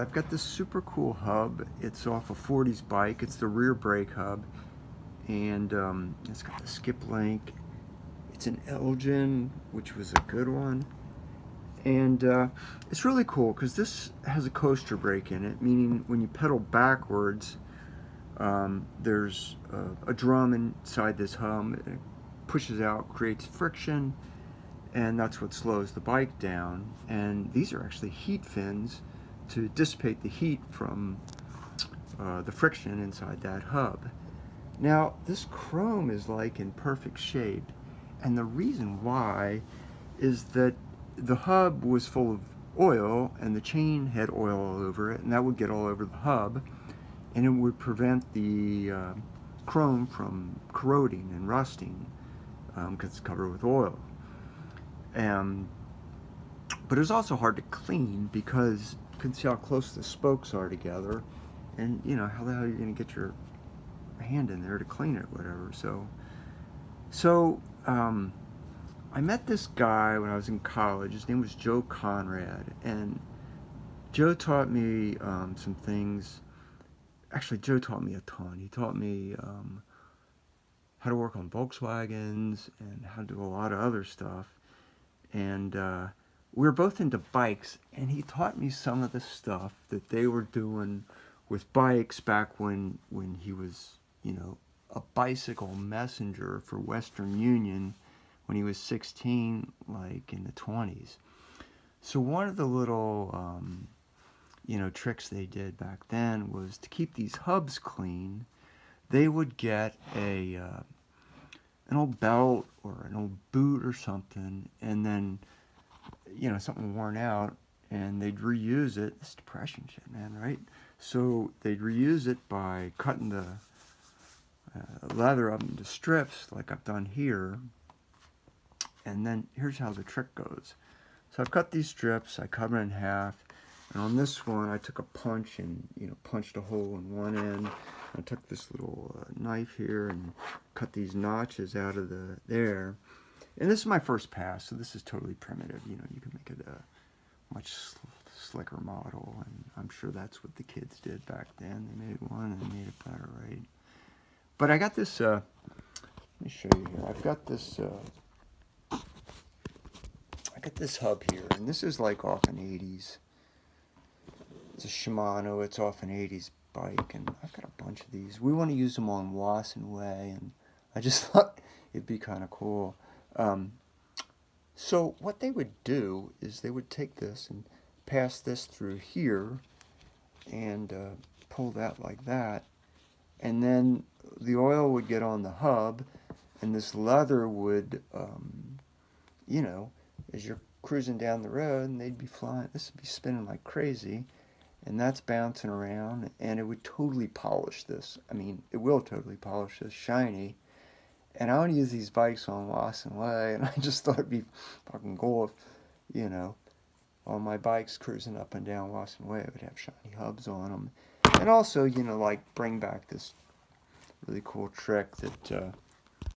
I've got this super cool hub. It's off a 40s bike. It's the rear brake hub, and it's got the skip link. It's an Elgin, which was a good one, and it's really cool because this has a coaster brake in it, meaning when you pedal backwards, there's a drum inside this hub. It pushes out, creates friction, and that's what slows the bike down. And these are actually heat fins to dissipate the heat from the friction inside that hub. Now, this chrome is like in perfect shape, and the reason why is that the hub was full of oil and the chain had oil all over it, and that would get all over the hub, and it would prevent the chrome from corroding and rusting because it's covered with oil. But it was also hard to clean because you can see how close the spokes are together, and you know how the hell you're going to get your hand in there to clean it, whatever. So I met this guy when I was in college. His name was Joe Conrad, and Joe taught me some things. Actually, Joe taught me a ton. He taught me how to work on Volkswagens and how to do a lot of other stuff. And we were both into bikes, and he taught me some of the stuff that they were doing with bikes back when he was, you know, a bicycle messenger for Western Union when he was 16, like in the 20s. So one of the little, you know, tricks they did back then was to keep these hubs clean. They would get an old belt or an old boot or something, and then, you know, something worn out, and they'd reuse it. It's depression shit, man, right? So they'd reuse it by cutting the leather up into strips, like I've done here. And then here's how the trick goes. So I've cut these strips, I cut them in half, and on this one I took a punch and, you know, punched a hole in one end. I took this little knife here and cut these notches out of there. And this is my first pass, so this is totally primitive. You know, you can make it a much slicker model, and I'm sure that's what the kids did back then. They made one and they made it better, right? But I got this, let me show you here. I've got this, hub here, and this is like off an 80s. It's a Shimano, it's off an 80s bike, and I've got a bunch of these. We want to use them on Wasson Way, and I just thought it'd be kind of cool. So what they would do is they would take this and pass this through here and pull that like that, and then the oil would get on the hub, and this leather would, you know, as you're cruising down the road, and they'd be flying, this would be spinning like crazy, and that's bouncing around, and it would totally polish this. I mean, it will totally polish this, shiny. And I want to use these bikes on Wasson Way, and I just thought it'd be fucking cool if, you know, on my bikes cruising up and down Wasson Way, it would have shiny hubs on them. And also, you know, like bring back this really cool trick that